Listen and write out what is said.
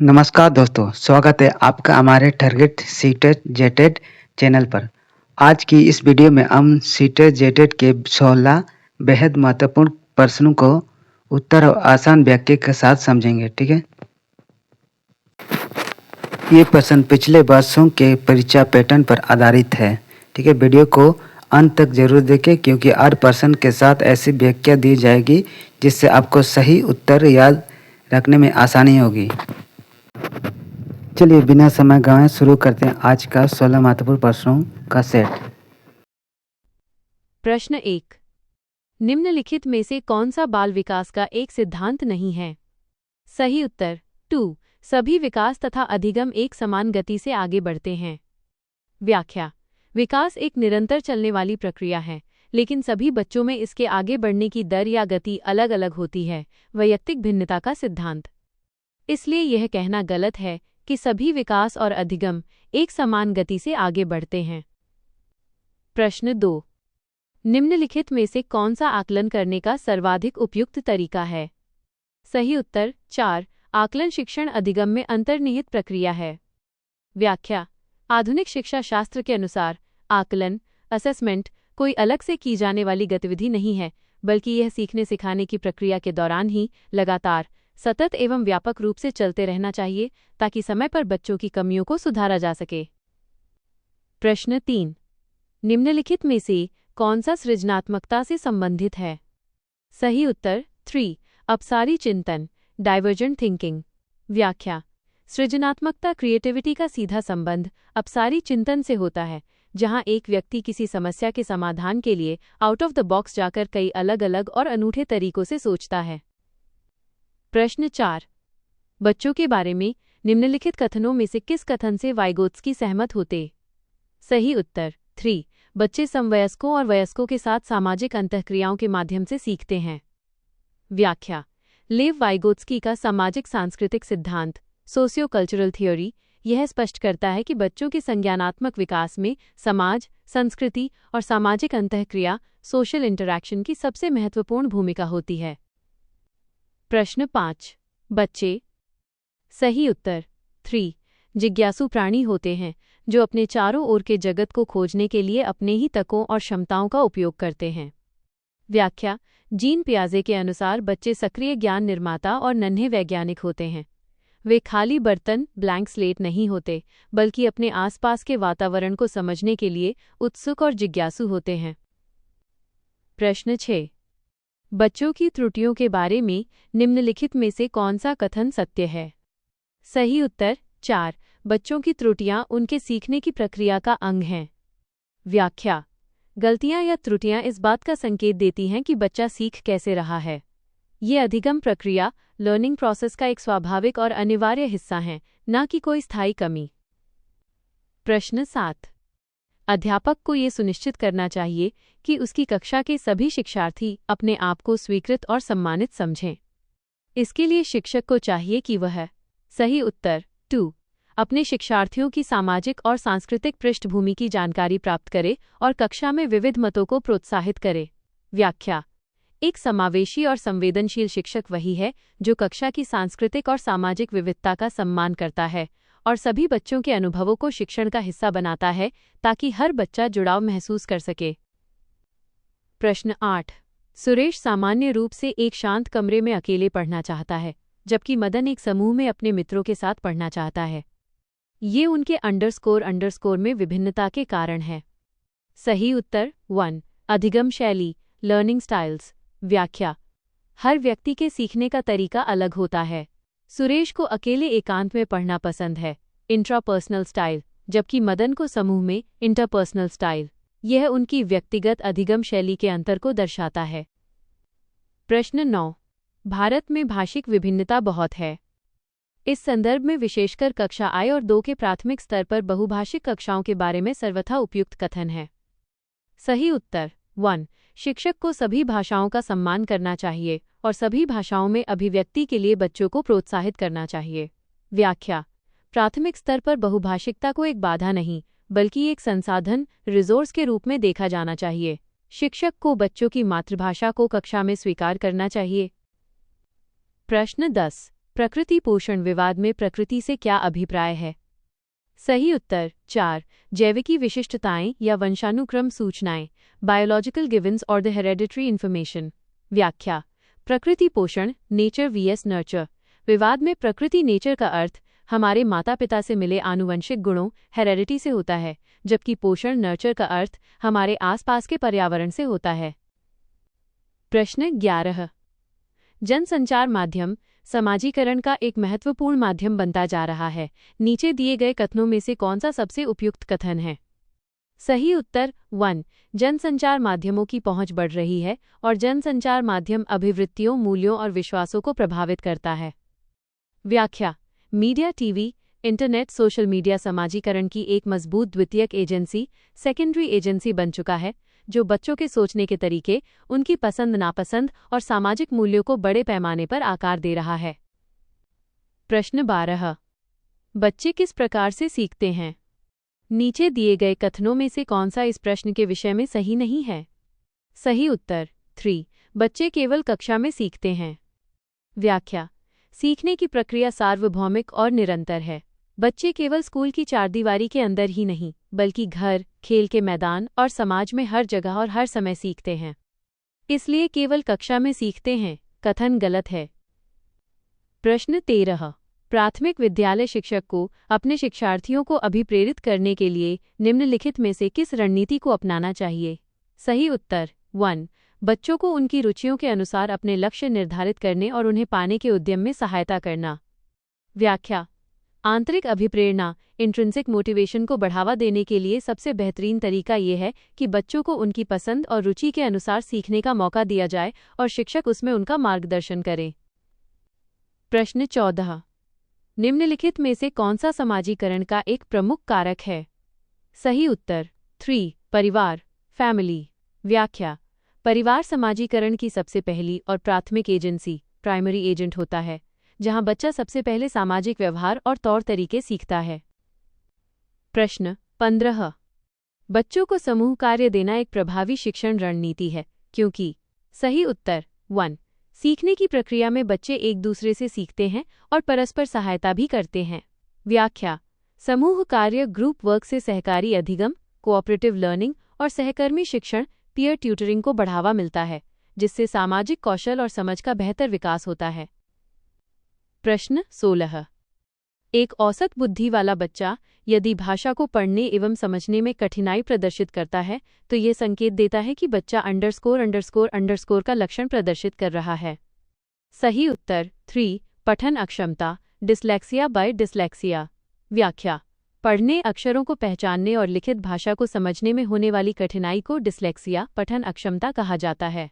नमस्कार दोस्तों, स्वागत है आपका हमारे टारगेट सीटेड जेटेड चैनल पर। आज की इस वीडियो में हम सीटेड जेटेड के 16 बेहद महत्वपूर्ण प्रश्नों को उत्तर और आसान व्याख्या के साथ समझेंगे। ठीक है, ये प्रश्न पिछले वर्षों के परीक्षा पैटर्न पर आधारित है। ठीक है, वीडियो को अंत तक जरूर देखें क्योंकि हर प्रश्न के साथ ऐसी व्याख्या दी जाएगी जिससे आपको सही उत्तर याद रखने में आसानी होगी। चलिए बिना समय गंवाए शुरू करते हैं आज का 16 महत्वपूर्ण प्रश्नों का सेट। प्रश्न 1। निम्नलिखित में से कौन सा बाल विकास का एक सिद्धांत नहीं है? सही उत्तर 2। सभी विकास तथा अधिगम एक समान गति से आगे बढ़ते हैं। व्याख्या। विकास एक निरंतर चलने वाली प्रक्रिया है, लेकिन सभी बच्चों में इसके आगे बढ़ने की दर या गति अलग अलग होती है। वैयक्तिक भिन्नता का सिद्धांत। इसलिए यह कहना गलत है कि सभी विकास और अधिगम एक समान गति से आगे बढ़ते हैं। प्रश्न 2। निम्नलिखित में से कौन सा आकलन करने का सर्वाधिक उपयुक्त तरीका है? सही उत्तर 4। आकलन शिक्षण अधिगम में अंतर्निहित प्रक्रिया है। व्याख्या। आधुनिक शिक्षा शास्त्र के अनुसार आकलन असेसमेंट कोई अलग से की जाने वाली गतिविधि नहीं है, बल्कि यह सीखने सिखाने की प्रक्रिया के दौरान ही लगातार सतत एवं व्यापक रूप से चलते रहना चाहिए ताकि समय पर बच्चों की कमियों को सुधारा जा सके। प्रश्न 3। निम्नलिखित में से कौन सा सृजनात्मकता से संबंधित है? सही उत्तर 3। अपसारी चिंतन डाइवर्जेंट थिंकिंग। व्याख्या। सृजनात्मकता क्रिएटिविटी का सीधा संबंध अपसारी चिंतन से होता है, जहां एक व्यक्ति किसी समस्या के समाधान के लिए आउट ऑफ द बॉक्स जाकर कई अलग अलग और अनूठे तरीकों से सोचता है। प्रश्न 4। बच्चों के बारे में निम्नलिखित कथनों में से किस कथन से वाइगोत्स्की सहमत होते? सही उत्तर 3। बच्चे समवयस्कों और वयस्कों के साथ सामाजिक अंतःक्रियाओं के माध्यम से सीखते हैं। व्याख्या। लेव वाइगोत्स्की का सामाजिक सांस्कृतिक सिद्धांत सोशियो कल्चरल थ्योरी यह स्पष्ट करता है कि बच्चों के संज्ञानात्मक विकास में समाज, संस्कृति और सामाजिक अंतःक्रिया सोशल इंटरैक्शन की सबसे महत्वपूर्ण भूमिका होती है। प्रश्न 5। बच्चे। सही उत्तर 3। जिज्ञासु प्राणी होते हैं जो अपने चारों ओर के जगत को खोजने के लिए अपने ही तकों और क्षमताओं का उपयोग करते हैं। व्याख्या। जीन पियाजे के अनुसार बच्चे सक्रिय ज्ञान निर्माता और नन्हे वैज्ञानिक होते हैं। वे खाली बर्तन ब्लैंक स्लेट नहीं होते, बल्कि अपने आसपास के वातावरण को समझने के लिए उत्सुक और जिज्ञासु होते हैं। प्रश्न 6। बच्चों की त्रुटियों के बारे में निम्नलिखित में से कौन सा कथन सत्य है? सही उत्तर 4। बच्चों की त्रुटियां उनके सीखने की प्रक्रिया का अंग हैं। व्याख्या। गलतियां या त्रुटियां इस बात का संकेत देती हैं कि बच्चा सीख कैसे रहा है। ये अधिगम प्रक्रिया लर्निंग प्रोसेस का एक स्वाभाविक और अनिवार्य हिस्सा हैं, न कि कोई स्थायी कमी। प्रश्न 7। अध्यापक को ये सुनिश्चित करना चाहिए कि उसकी कक्षा के सभी शिक्षार्थी अपने आप को स्वीकृत और सम्मानित समझें। इसके लिए शिक्षक को चाहिए कि वह सही उत्तर 2। अपने शिक्षार्थियों की सामाजिक और सांस्कृतिक पृष्ठभूमि की जानकारी प्राप्त करे और कक्षा में विविध मतों को प्रोत्साहित करे। व्याख्या। एक समावेशी और संवेदनशील शिक्षक वही है जो कक्षा की सांस्कृतिक और सामाजिक विविधता का सम्मान करता है और सभी बच्चों के अनुभवों को शिक्षण का हिस्सा बनाता है ताकि हर बच्चा जुड़ाव महसूस कर सके। प्रश्न 8। सुरेश सामान्य रूप से एक शांत कमरे में अकेले पढ़ना चाहता है, जबकि मदन एक समूह में अपने मित्रों के साथ पढ़ना चाहता है। ये उनके अंडरस्कोर में विभिन्नता के कारण है। सही उत्तर 1। अधिगम शैली लर्निंग स्टाइल्स। व्याख्या। हर व्यक्ति के सीखने का तरीका अलग होता है। सुरेश को अकेले एकांत में पढ़ना पसंद है इंट्रापर्सनल स्टाइल, जबकि मदन को समूह में इंटरपर्सनल स्टाइल। यह उनकी व्यक्तिगत अधिगम शैली के अंतर को दर्शाता है। प्रश्न 9। भारत में भाषिक विभिन्नता बहुत है। इस संदर्भ में विशेषकर कक्षा I और 2 के प्राथमिक स्तर पर बहुभाषिक कक्षाओं के बारे में सर्वथा उपयुक्त कथन है। सही उत्तर 1। शिक्षक को सभी भाषाओं का सम्मान करना चाहिए और सभी भाषाओं में अभिव्यक्ति के लिए बच्चों को प्रोत्साहित करना चाहिए। व्याख्या। प्राथमिक स्तर पर बहुभाषिकता को एक बाधा नहीं, बल्कि एक संसाधन रिसोर्स के रूप में देखा जाना चाहिए। शिक्षक को बच्चों की मातृभाषा को कक्षा में स्वीकार करना चाहिए। प्रश्न 10। प्रकृति पोषण विवाद में प्रकृति से क्या अभिप्राय है? सही उत्तर 4 जैविकी विशिष्टताएं या वंशानुक्रम सूचनाएं, बायोलॉजिकल गिवंस और द हेरेडिटरी इन्फॉर्मेशन। व्याख्या: प्रकृति पोषण नेचर वीएस नर्चर विवाद में प्रकृति नेचर का अर्थ हमारे माता पिता से मिले आनुवंशिक गुणों हेरेडिटी से होता है, जबकि पोषण नर्चर का अर्थ हमारे आसपास के पर्यावरण से होता है। प्रश्न 11 जनसंचार माध्यम समाजीकरण का एक महत्वपूर्ण माध्यम बनता जा रहा है। नीचे दिए गए कथनों में से कौन सा सबसे उपयुक्त कथन है? सही उत्तर 1 जनसंचार माध्यमों की पहुंच बढ़ रही है और जनसंचार माध्यम अभिवृत्तियों, मूल्यों और विश्वासों को प्रभावित करता है। व्याख्या: media, TV, internet, social media समाजीकरण की एक मजबूत द्वितीयक एजेंसी, सेकेंडरी एजेंसी बन चुका है, जो बच्चों के सोचने के तरीके, उनकी पसंद नापसंद और सामाजिक मूल्यों को बड़े पैमाने पर आकार दे रहा है। प्रश्न 12 बच्चे किस प्रकार से सीखते हैं? नीचे दिए गए कथनों में से कौन सा इस प्रश्न के विषय में सही नहीं है? सही उत्तर 3 बच्चे केवल कक्षा में सीखते हैं। व्याख्या: सीखने की प्रक्रिया सार्वभौमिक और निरंतर है। बच्चे केवल स्कूल की चारदीवारी के अंदर ही नहीं, बल्कि घर, खेल के मैदान और समाज में हर जगह और हर समय सीखते हैं। इसलिए केवल कक्षा में सीखते हैं कथन गलत है। प्रश्न 13 प्राथमिक विद्यालय शिक्षक को अपने शिक्षार्थियों को अभिप्रेरित करने के लिए निम्नलिखित में से किस रणनीति को अपनाना चाहिए? सही उत्तर 1 बच्चों को उनकी रुचियों के अनुसार अपने लक्ष्य निर्धारित करने और उन्हें पाने के उद्यम में सहायता करना। व्याख्या: आंतरिक अभिप्रेरणा इंट्रिंसिक मोटिवेशन को बढ़ावा देने के लिए सबसे बेहतरीन तरीका ये है कि बच्चों को उनकी पसंद और रुचि के अनुसार सीखने का मौका दिया जाए और शिक्षक उसमें उनका मार्गदर्शन करें। प्रश्न 14 निम्नलिखित में से कौन सा समाजीकरण का एक प्रमुख कारक है? सही उत्तर 3 परिवार, फैमिली। व्याख्या: परिवार समाजीकरण की सबसे पहली और प्राथमिक एजेंसी, प्राइमरी एजेंट होता है, जहां बच्चा सबसे पहले सामाजिक व्यवहार और तौर तरीके सीखता है। प्रश्न 15 बच्चों को समूह कार्य देना एक प्रभावी शिक्षण रणनीति है, क्योंकि? सही उत्तर 1 सीखने की प्रक्रिया में बच्चे एक दूसरे से सीखते हैं और परस्पर सहायता भी करते हैं। व्याख्या: समूह कार्य ग्रुप वर्क से सहकारी अधिगम, कोऑपरेटिव लर्निंग और सहकर्मी शिक्षण पीयर ट्यूटरिंग को बढ़ावा मिलता है, जिससे सामाजिक कौशल और समझ का बेहतर विकास होता है। प्रश्न 16 एक औसत बुद्धि वाला बच्चा यदि भाषा को पढ़ने एवं समझने में कठिनाई प्रदर्शित करता है तो ये संकेत देता है कि बच्चा ___ का लक्षण प्रदर्शित कर रहा है। सही उत्तर 3 पठन अक्षमता, डिस्लेक्सिया बाय डिस्लेक्सिया। व्याख्या: पढ़ने, अक्षरों को पहचानने और लिखित भाषा को समझने में होने वाली कठिनाई को डिस्लेक्सिया, पठन अक्षमता कहा जाता है।